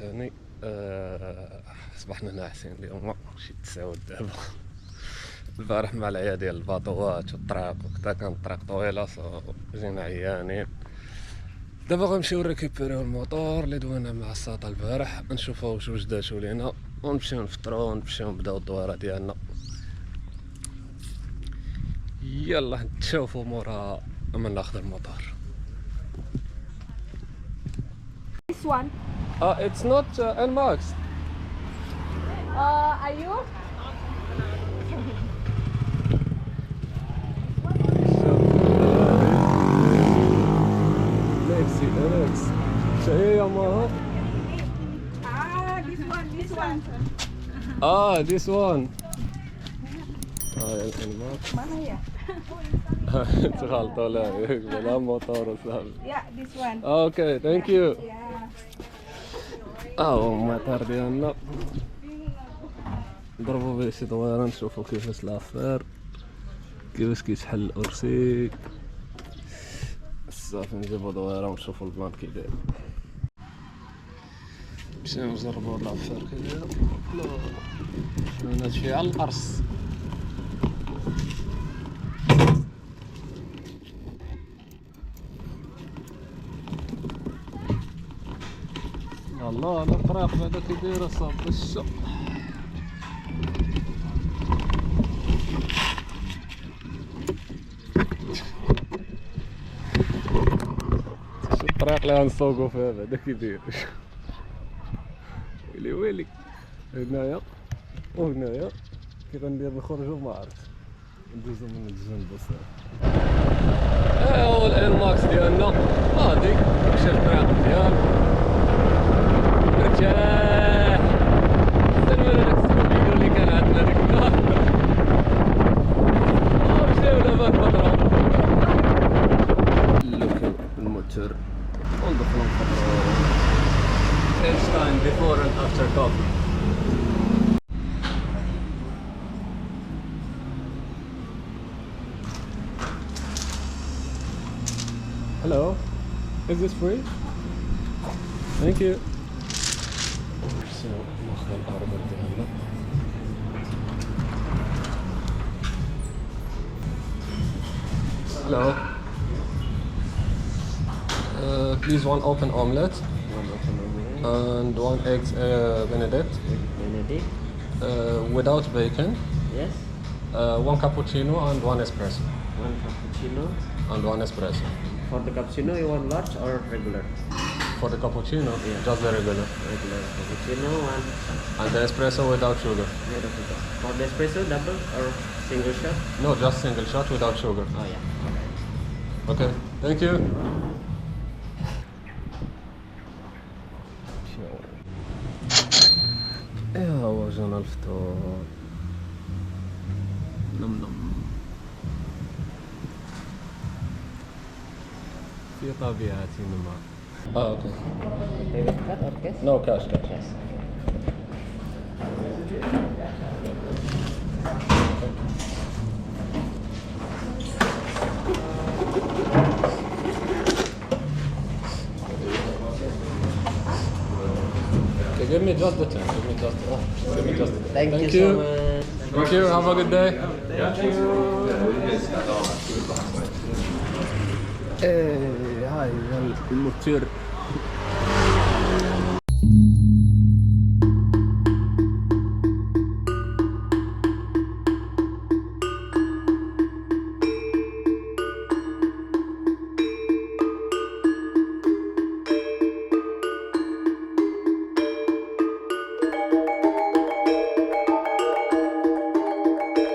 عاوتاني. صبحنا ناعسين اليوم شي 9 دابا. البارح مع العيا ديال الباطوات والطريق وكذا، كانت الطريق طويله جينا عيانين. دابا غنمشيو ريكوبيريو الموطور اللي دوينا مع الساطا البارح، نشوفو واش وجداتو لينا ونمشيو نفطرو ونمشيو نبداو الدواره ديالنا. يلا نتشوفو مورا اما ناخذ الموطور. This one. It's not NMAX. Are you? Lexi, Alex. شاي يا ماما. This one. This one. NMAX. Mana ya? تغلطوا لا بلا موطور صاحبي. Yeah, this one. اوكي ثانك يو. Yeah. المطار ديالنا نضربو به شي دويره نشوفو كيفاش لافير، كيفاش كيتحل الأرسي. صافي نجيبو دويره ونشوفو البلان كي داير. مشينا نجربو لافير كي داير. شنو شي على القرص. الله على الطريق بعدا كي دايره صافي الشا. شو الطريق اللي غنسوقو فيها بعدا كي داير. ويلي هنايا وهنايا كي غندير نخرجو ما عرفتش ندوزو من الجنب صافي. هو الانماكس ديالنا غادي مشى الطريق ديال مرتاح. سلمنا داك الفيديو اللي كان عندنا ديك النهار. مشاو دابا نفطرو. لوكو الموتور وندخلو نفطرو. Each time before and after coffee. Hello, is this free? Thank you. So, ناخذ الأربع ديالنا. Hello. Please one open omelette. And one egg Benedict. Benedict? Without bacon. Yes. One cappuccino and one espresso. One cappuccino. And one espresso. For the cappuccino, you want large or regular? For the cappuccino, Yeah. just the regular. Regular cappuccino And the espresso without sugar. For the espresso, double or single shot? No, just single shot without sugar. Oh yeah. Okay, thank you. ايه هو جانا الفطور. نم في طبيعتنا. اوكي. Okay, with card or cash? No cash. Yes. Okay, give me just the 10. Give me just the 10. Thank you so much. Thank you. Have a good day. هاي الموتور.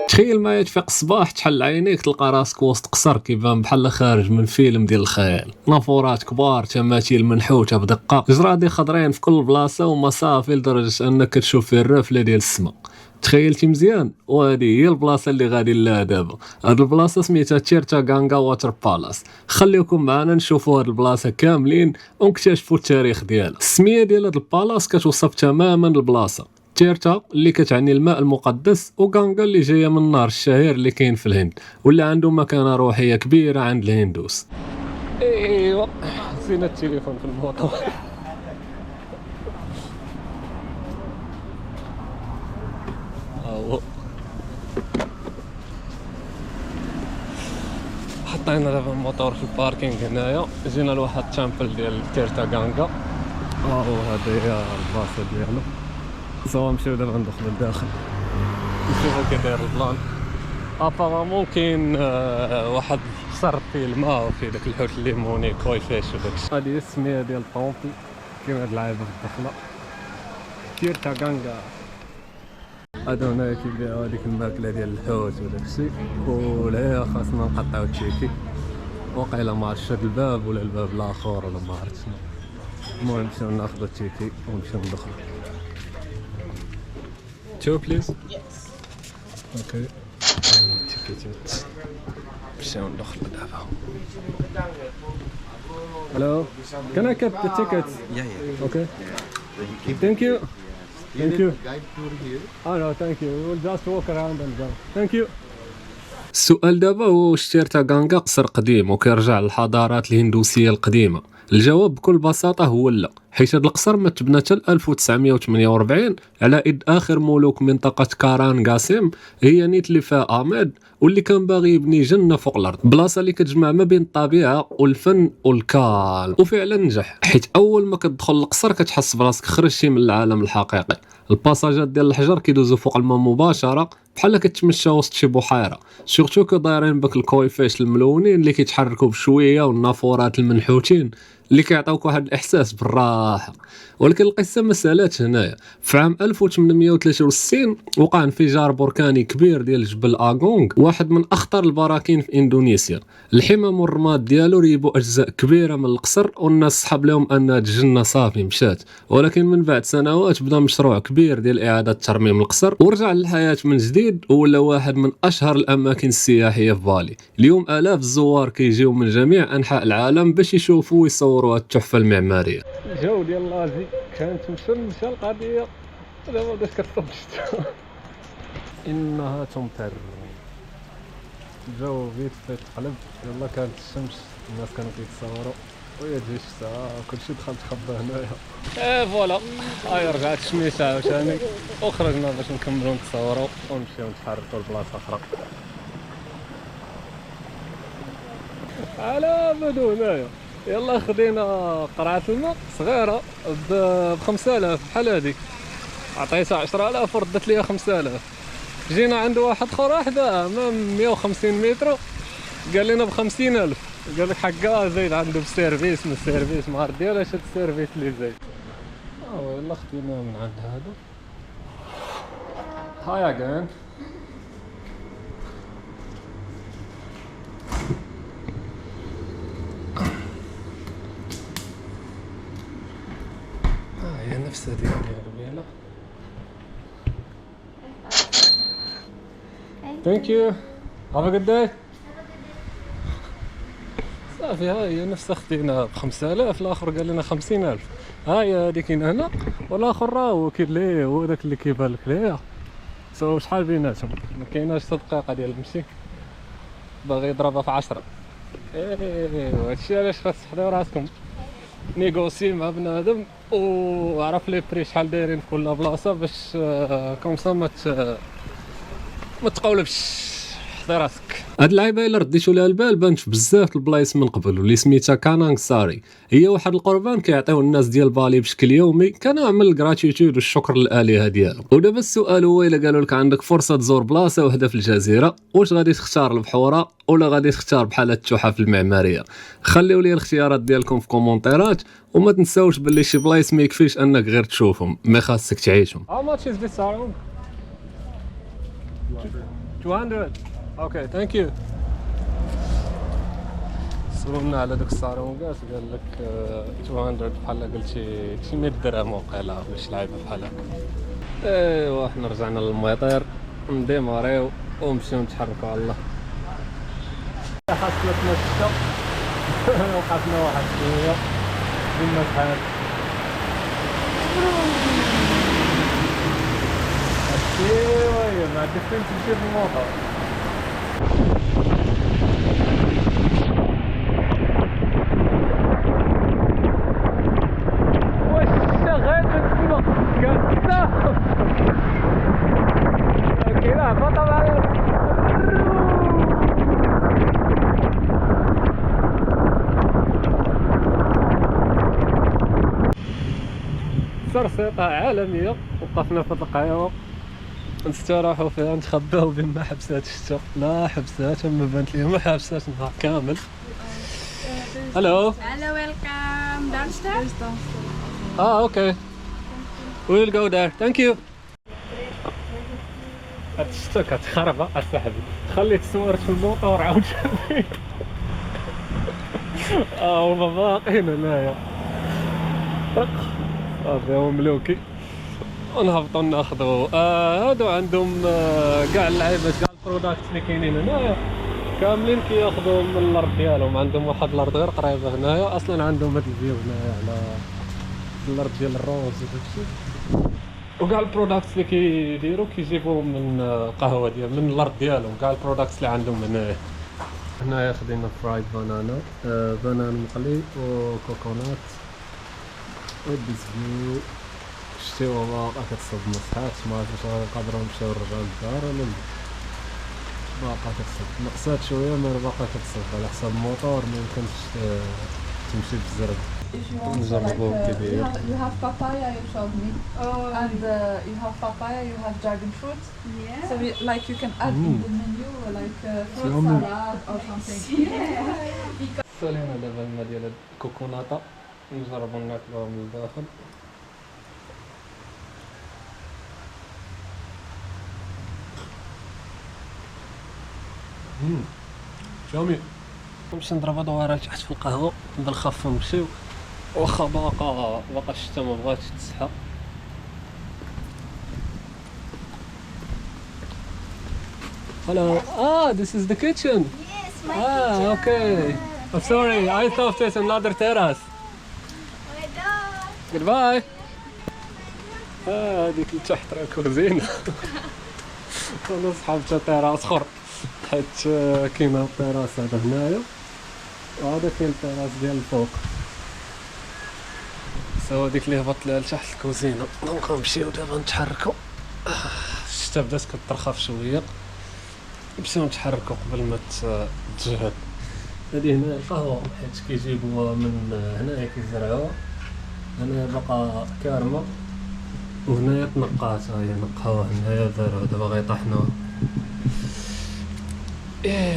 تخيل معايا تفيق الصباح تحل عينيك تلقى راسك وسط قصر كيبان بحال خارج من فيلم ديال الخيال، نافورات كبار، تماثيل منحوته بدقه، جرادي خضرين في كل بلاصه ومصافي لدرجه انك تشوف في الرافله ديال السماء. تخيلتي مزيان؟ وهذه هي البلاصه اللي غادي لها دابا. هاد البلاصه سميتها تشيرتاغانغا واتر بالاس. خليكم معنا نشوفوا هاد البلاصه كاملين ونكتشفوا التاريخ ديالها. السميه ديال هاد البالاس كتوصف تماما البلاصه. تيرتا اللي كتعني الماء المقدس، وغانغا اللي جايه من النهر الشهير اللي كاين في الهند واللي عنده مكانه روحيه كبيره عند الهندوس. ايوا نسينا التليفون في الموطور. حطينا دابا الموطور في الباركينغ هنايا، جينا لواحد التامبل ديال تيرتاغانغا، هو هذه هي البلاصه ديالو. سوا نمشيو دابا ندخلو لداخل نشوفو كي داير البلان. ابارامون كاين واحد قصر فيه الماء وفيه داك الحوت الليموني كوي فيش وداكشي. هادي هي السميه ديال الطومبل، كاين هاد العابه في الدخله تيرتاغانغا. هادو هنايا كيبيعو هاديك الماكله ديال الحوت وداكشي، ولهيه خاصنا نقطعو تشيكي. وقيلا ما عرفتش هاد الباب ولا الباب الاخر ولا ما عرفت شنو. المهم نمشيو ناخدو التيكي ونمشيو ندخلو. Two please. Yes. Okay. Ticket. نمشيو ندخلو دابا. Hello. Can I get the tickets? Yeah. Okay. Thank you. Thank you. Guide tour here. Oh no, thank you. We'll just walk around and go. Thank you. السؤال دابا هو واش تيرتاغانغا قصر قديم وكيرجع للحضارات الهندوسية القديمة؟ الجواب بكل بساطة هو لا، حيت هذا القصر ما تبنى حتى 1948 على يد آخر ملوك منطقة كاران قاسم، هي نيت اللي فيها أميد، واللي كان باغي يبني جنة فوق الأرض، بلاصة اللي كتجمع ما بين الطبيعة والفن والكالم، وفعلا نجح، حيت أول ما كتدخل القصر كتحس براسك خرجتي من العالم الحقيقي. الباساجات ديال الحجر كيدوزو فوق الماء مباشرة بحال كتمشى وسط شي بحيرة، سورتو كدايرين بك الكويفيش الملونين اللي كيتحركوا بشوية والنافورات المنحوتين اللي كيعطيوك واحد الاحساس بالراحه. ولكن القصه ما سالاتش هنايا. في عام 1863 وقع انفجار بركاني كبير ديال جبل اغونغ، واحد من اخطر البراكين في اندونيسيا. الحمم والرماد ديالو ريبوا اجزاء كبيره من القصر، والناس صحاب لهم ان الجنه صافي مشات. ولكن من بعد سنوات بدا مشروع كبير ديال اعاده ترميم القصر ورجع للحياه من جديد، ولا واحد من اشهر الاماكن السياحيه في بالي. اليوم الاف الزوار كيجيو من جميع انحاء العالم باش يشوفوا ويصوروا التحفه المعماريه. الجو ديال لازي كانت مشمسه القضيه، دابا بدات كتصب الشتا. انها تمطر، الجو فيت تقلب. يلا كانت الشمس، الناس كانوا كيتصوروا ويا تجي الشتا، كلشي دخل تخبى هنايا. فوالا هاي رجعت الشميسه عاوتاني وخرجنا باش نكملوا نتصوروا ونمشيو نتحركوا لبلاصه اخرى. على بدو هنايا. يلا خدينا قرعة الماء صغيرة ب 5000 بحال هاديك، عطيتها 10000 وردت ليا 5000. جينا عند واحد اخر وحده امام 150 متر قال لنا ب 50000. قال لك حقها زايد عنده بسيرفيس، من السيرفيس ما عرفت ديالها شاد السيرفيس اللي زايد. يلا خدينا من عند هذا. هاي اجين. هي نفس هذيك ديالو. Thank you. Have a good day. صافي هاي نفسها خدينا ب 5000، الاخر قال لنا 50000. هاي هذيك هنا والاخر راه كاين ليه هو داك اللي كيبان لك ليه. سو شحال بيناتهم؟ ما كايناش دقيقه ديال المشي، باغي يضربها في 10. ايوا هادشي علاش خاص تحضروا راسكم نيغوسي مع بنادم وعرف لي بري شحال دايرين في كل بلاصه باش كومسا ما تقولبش. حضر راسك. هاد اللعيبه الا رديتو لها البال بانت في بزاف البلايص من قبل، واللي سميتها كانانغ ساري هي واحد القربان كيعطيو الناس ديال بالي بشكل يومي كنوع من الغراتيتود والشكر للالهه ديالهم. ودابا السؤال هو الا قالوا لك عندك فرصه تزور بلاصه وحده في الجزيره، واش غادي تختار البحوره ولا غادي تختار بحال التحف المعماريه؟ خليو لي الاختيارات ديالكم في كومونتيرات، وما تنساوش باللي شي بلايص ما يكفيش انك غير تشوفهم، ما خاصك تعيشهم. How much is this around? 200. اوكي ثانك يو. سولنا على دوك الصاروغات قال لك 200 بحال قلتي شي 100 درهم وقيلا باش لعيبه بحال هكا. ايوا حنا رجعنا للميطير نديماريو ونمشيو نتحركوا على الله. خاصنا نتمشى وقفنا واحد شويه ديما شحال ايوا ما عندك فين تمشي بالموطور. بسيطة عالمية، وقفنا في القهوة نستراحوا فيها نتخباو بين ما حبسات الشتا. لا حبسات، اما بانت لي ما حبسات النهار كامل. هلو. Hello, welcome. Downstairs? اوكي. We'll go there. Thank you. هاد الشتا كتخربق اصاحبي، خليت صورت في الموطور عاوتاني. هما باقيين هنايا صافي، هو ملوكي. ونهبطو ناخدو هادو عندهم كاع اللعيبات، كاع البروداكت اللي كاينين هنايا كاملين كياخدو من الارض ديالهم. عندهم واحد الارض غير قريبه هنايا، اصلا عندهم هاد الفيو هنايا على الارض ديال الروز وداكشي، وكاع البروداكت اللي كيديرو كيجيبوهم من القهوه ديال من الارض ديالهم. كاع البروداكت اللي عندهم هنايا خدينا فرايد بانانا، بنان مقلي وكوكونات وبيسكيو. شتي هو باقا كتصب مسحات، ما عرفتش نقدروا نمشيو نرجعو للدار ولا باقا كتصب. نقصات شويه ما باقا كتصب على حساب الموطور، ما يمكنش تمشي بالزرب. If you want, نجربو كيداير. you have papaya, you showed me, Oh, and you have papaya, you have dragon fruit. yeah. So like you can add in the menu like fruit Yummy. salad or something. سالينا دابا الماء ديال الكوكوناطا، نجربو ناكلوها من الداخل. جميل. نمشي نضرب دواره تحت في القهوه بالخف ونمشيو، واخا باقا الشتا ما بغاتش تسحى. Hello. This is the kitchen. Yes, my kitchen. Okay. I'm sorry, I thought it's another terrace. My dog. Goodbye. هذيك اللي تحت راه كوزينة. أنا صحابتها تيراس أخر، حيت كاينة التيراس هذا هنايا، وهذا كاين التيراس ديال الفوق. سوا هذيك اللي هبط لها لتحت الكوزينة. دونك غنمشيو دابا نتحركو. الشتا بدات كترخف شوية، نمشيو نتحركو قبل ما تجهد. هادي هنا القهوة حيت كيجيبوها من هنايا كيزرعوها، هنا باقا كارمة وهنايا تنقات، هاهي نقاوها هنايا داروها دابا غيطحنوها.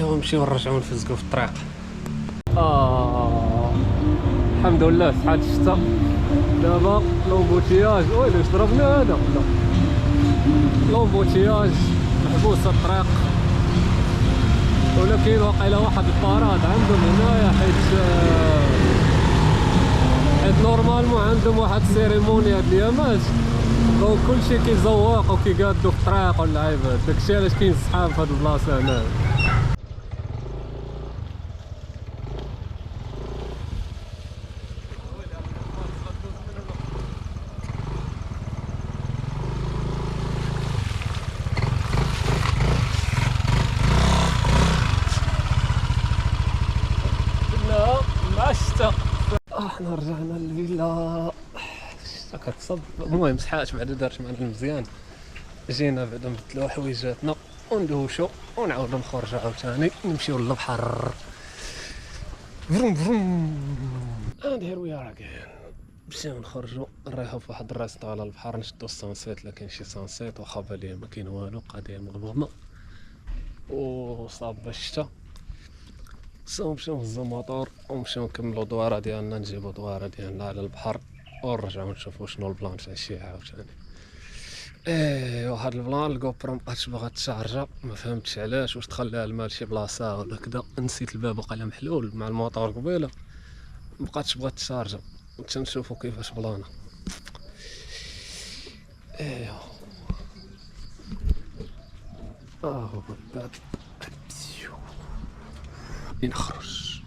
ونمشيو نرجعو نفزقو في الطريق. الحمد لله صحات الشتا. دابا لومبوتياج، ويلي واش ضربنا هذا؟ لا لومبوتياج محبوسة الطريق، ولا كاين واقيلا واحد الباراد عندهم هنايا، حيت نورمالمون عندهم واحد السيريموني هاد اليامات، دونك كلشي كيزوق وكيقادو في الطريق واللعيبات، داكشي علاش كاين الزحام في هاد البلاصه هنا. مع الشتا احنا رجعنا للفيلا. الشتا كتصب، المهم صحات بعدا دارت معنا المزيان. جينا بعدا نبدلو حويجاتنا وندوشو ونعاودو نخرجو عاوتاني نمشيو للبحر. فروم فروم and here we are again. مشيو نخرجو نريحو في واحد الريسطو على البحر، نشدو السانسيت. لا كاين شي سانسيت واخا بالي ما كاين والو، قضيه مغمومه وصاب الشتا. نمشيو نهزو الموطور ونمشيو نكملو دوارة ديالنا، نجيبو دوارة ديالنا على البحر ونرجعو نشوفو شنو البلان تاع العشية عاوتاني. وهاد البلان الكوبرو مبقاتش باغا تشارجا، ما فهمتش علاش، واش تخليها الماء لشي بلاصة ولا كدا. نسيت الباب وقيلا محلول مع الموطور قبيلة، مبقاتش بغات تشارجا، تنشوفو كيفاش بلانا. هو الباب نخرج.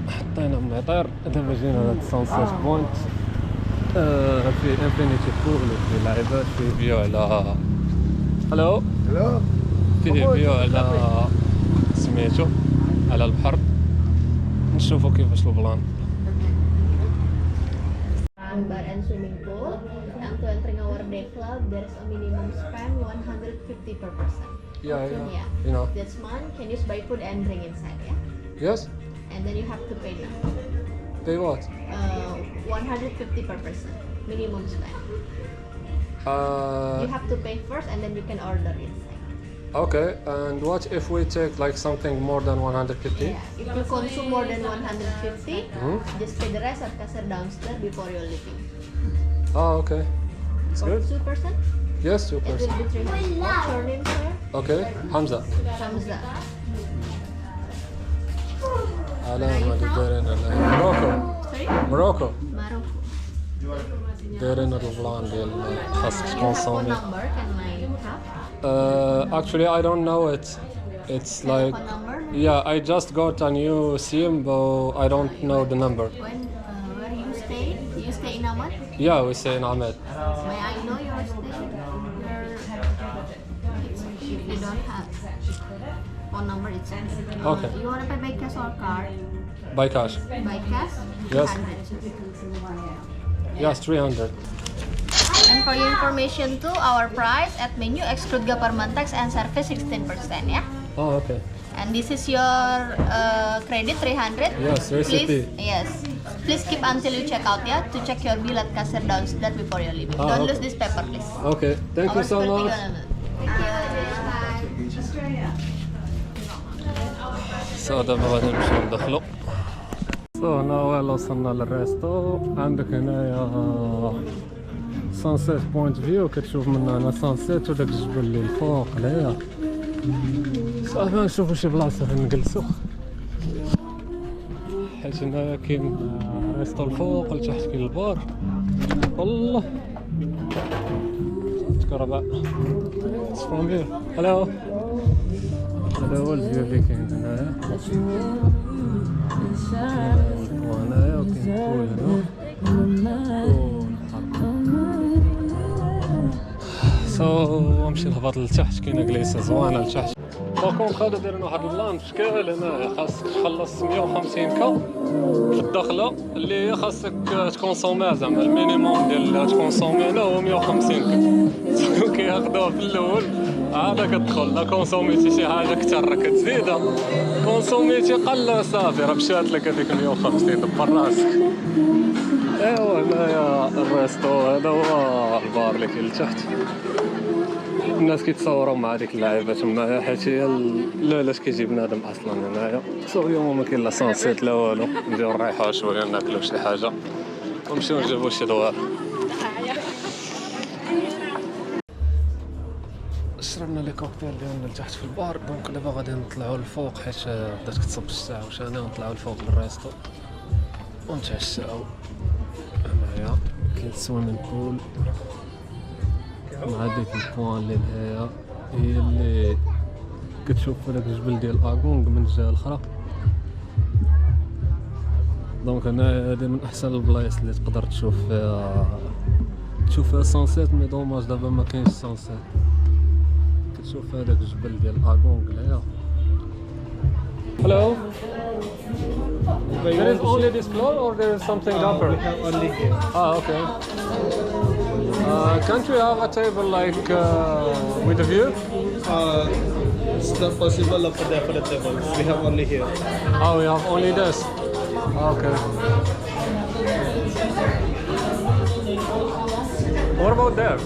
حطينا مناطير، دابا جينا لهاد السانسيت بوينت. في انفينيتي بول وفي لعيبات، في فيو على هلو فيه فيو على سميتو على البحر. نشوفو كيفاش البلان. wine bar and swimming pool. And to entering our day club, there's a minimum spend 150 per person. Yeah, So, yeah. You know. That's one. Can use buy food and drink inside, yeah? Yes. And then you have to pay now. Pay what? 150 per person. Minimum spend. You have to pay first and then you can order inside. Okay, and what if we take like something more than 150? Yeah. If you consume more than 150, just pay the rest at cashier downstairs before you're leaving. Oh, okay. It's For good. 2 person, Yes, 2 it will person. be 300. What's your name, sir? Okay, Hamza. Hamza. Morocco. Sorry? Morocco. Morocco. دايرين هاد البلان ديال خاصك Phone تكونسومي. number can I have? Actually, I don't know it. It's like, Phone number? yeah, I just got a new SIM, but I don't know the number. When, where you stay? You stay in Amman? Yeah, we say in Ahmed. May I know your stay? If you don't have phone number, it's Okay. You want to pay by cash or card? By cash. By cash? Yes. 100. Yes, 300. And for your information too, our price at menu exclude government tax and service 16%, yeah? Oh, okay. And this is your credit 300. Yes, recipe. Please, yes. Please keep until you check out, yeah, to check your bill at cashier downstairs before you leave. Ah, Don't okay. lose this paper, please. Okay, thank you Our so security much. gonna- Thank you. سو دابا غادي نمشيو ندخلو. سو هنا ولا وصلنا للريستو. عندك هنايا سانسيت بوينت فيو، كتشوف من هنا سانسيت وداك الجبل اللي الفوق هنايا. صافي نشوفو شي بلاصه فين نجلسو، حيت هنايا كاين ريستو الفوق لتحت كاين البار. الله تكربع. It's from here. Hello. هذا هو الفيو اللي كاين هنايا. وهنايا وكاين بول هنا. نمشي نهبط لتحت، كاينه كليسه زوينه لتحت. باغ خاطر دايرين واحد البلان في شكال هنايا، خاصك تخلص 150 كا في الدخله، اللي هي خاصك تكونسوميها، زعما المينيموم ديال تكونسومي هنا هو 150 كا. كياخدوها في الاول عاد كتدخل، لا كونسوميتي شي حاجه كثر راه كتزيدها، كونسوميتي قل صافي راه مشات لك هذيك 150. دبر راسك. ايوا هنايا الريستو، هذا هو البار اللي كاين لتحت. الناس كيتصوروا مع هذيك اللعيبه تما، حيت هي علاش كيجي بنادم اصلا هنايا. سو اليوم ما كاين لا سانسيت لا والو، نجيو نريحوا شويه ناكلوا شي حاجه ونمشيو نجيبوا شي دوار. شربنا لي كوكتيل ديالنا لتحت في البار، دونك دابا غادي نطلعوا للفوق حيت بدات كتصب الساعه وشانا، ونطلعوا للفوق للريستو ونتعشاو. هنايا كاين سويمين بول مع ديك البوان اللي هي اللي كتشوف هذاك الجبل ديال اغونغ من الجهه الاخرى. دونك هنا هذه من احسن البلايص اللي تقدر تشوف فيها سانسيت. مي دوماج دابا ما كاينش سانسيت، كتشوف هذاك الجبل ديال اغونغ هنايا. Hello. There is only this floor or there is something upper? We have only here. Ah, okay. Can't we have a table like with a view? It's not possible for the table. We have only here. Oh, we have only this. Okay. What about there?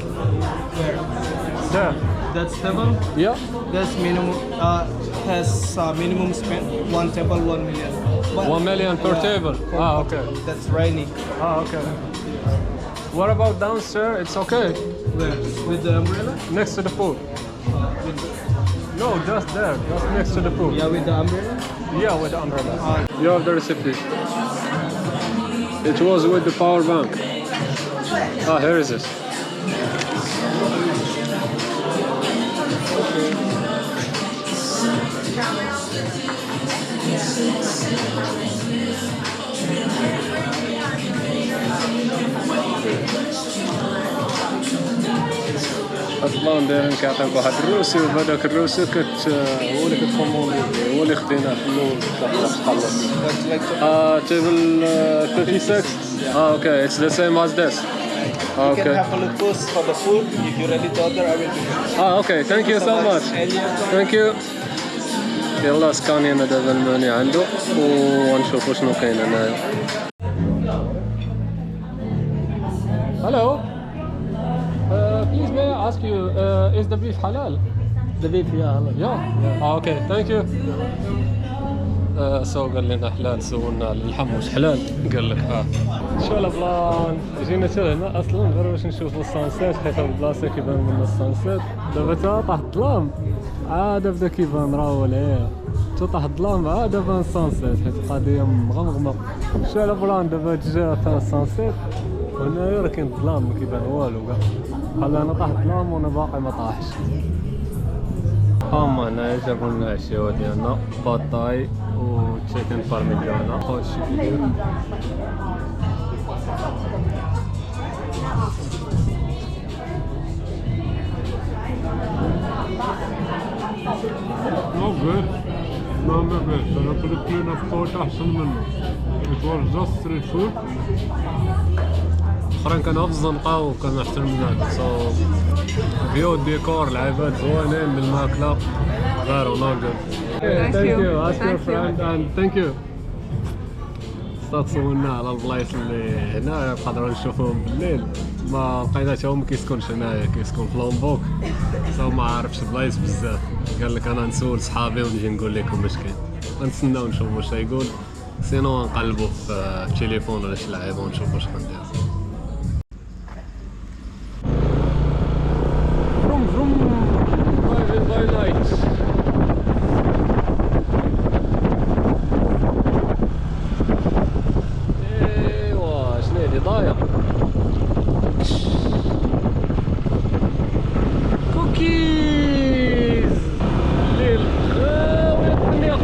Where? There. That's table. Yeah. That's minimum. Has minimum spend. One table, 1 million. 1 million per Yeah. table. Ah, okay. That's rainy. Ah, okay. What about downstairs? It's okay. Where? With the umbrella? Next to the pool. No, just there. Just next to the pool. Yeah, with the umbrella. Yeah, with the umbrella. You have the recipe. It was with the power bank. Ah, here is it. اصلا دايرين كيعطيوك واحد الروسي وبهذاك الروسي هو اللي كتكوموندي هو اللي خديناه في الاول تخلص That's like table 36 okay it's the same as this You can okay have a look first for the food. If you're ready to order, I will do it. okay thank you so much thank you يلا سكانينا دابا الماني عنده ونشوفوا شنو كاين هنايا. Hello. Please may I ask you, is the beef halal? The beef, yeah, halal. Yeah. Okay, thank you. سو قال لنا حلال، سولنا على اللحم واش حلال، قال لك شو البلان. جينا حتى هنا اصلا غير باش نشوفوا السانسيت، حيت البلاصه كيبان منا السانسيت. دابا تا طاح الظلام عاد بدا كيبان راول هي تا طاح الظلام عاد بان السانسيت، حيت القضيه مغمغمه. شو البلان دابا جا تا السانسيت وهنايا راه كاين الظلام ما كيبان والو كاع، بحال انا طاح الظلام وانا باقي ما طاحش. هما هنايا جابوا لنا العشاوه ديالنا باطاي و تشيكن بارميجانا هادشي كبير. No good. No, not good. أنا كنت لنا فطور أحسن منه. It was just street food. اخرين كانوا في الزنقه وكانوا احسن من هذا. سو فيو الديكور العباد زوينين الماكله غير وناقل. ثانك يو اسك يور فريند اند ثانك يو. سولنا على البلايص اللي هنا نقدروا نشوفوهم بالليل، ما لقيناش هو ما كيسكنش هنايا، كيسكن في لومبوك، سو ما عارفش البلايص بزاف. قال لك انا نسول صحابي ونجي نقول لكم واش كاين، غنتسناو نشوفوا واش يقول، سينو نقلبوا في التليفون ولا شي لعيبه ونشوفوا واش غنديروا. ايوا شنو هادي ضايع كوكيز الليل خاوي الدنيا.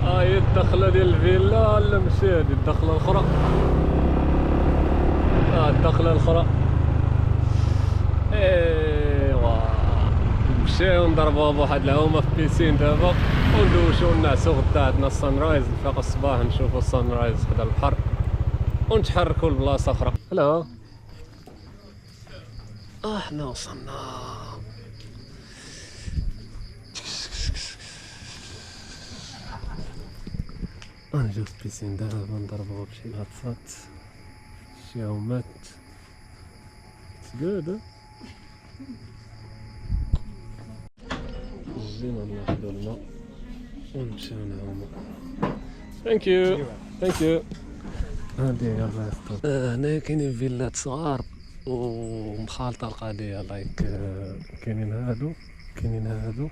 هاي الدخله ديال الفيلا ولا ماشي هادي الدخله الاخرى؟ الدخله الاخرى. ايوا نمشيو نضربوها بواحد العومه في بيسين دابا وندوشو ونعسو غدا عندنا الصن رايز، نفيقو الصباح نشوفو الصن رايز حدا البحر ونتحركو لبلاصه اخرى. هلو احنا وصلنا. نجيو في بيسين دابا نضربوها بشي غطسات شي عومات. It's good, huh? جينا ناخدو الماء ونمشيو نعومو. ثانك يو ثانك يو. هادي هي الريستو. هنا كاينين فيلات صغار ومخالطة القضية، لايك كاينين هادو كاينين هادو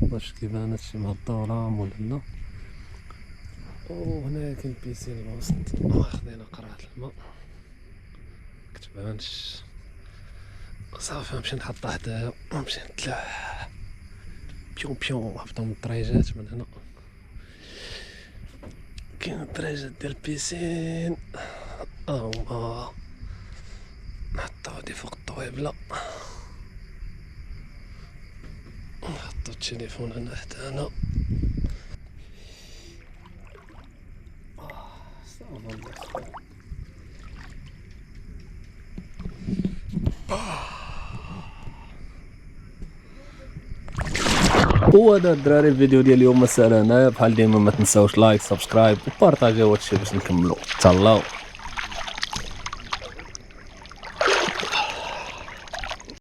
واش كيبان هادشي مع الظلام ولا لا. وهنا كاين بيسين الوسط واخدين قرعة الماء مكتبانش صافي. نمشي نحطها حدايا ونمشي نتلاح بيون بيون. هبطو من الدريجات من هنا، كاين الدريجات ديال البيسين هما نحطو هادي فوق الطويبلة، نحطو التليفون هنا حدانا. وهذا الدراري الفيديو ديال اليوم مساء هنايا. بحال ديما ما تنساوش لايك سبسكرايب وبارطاجيو هادشي باش نكملو. تهلاو.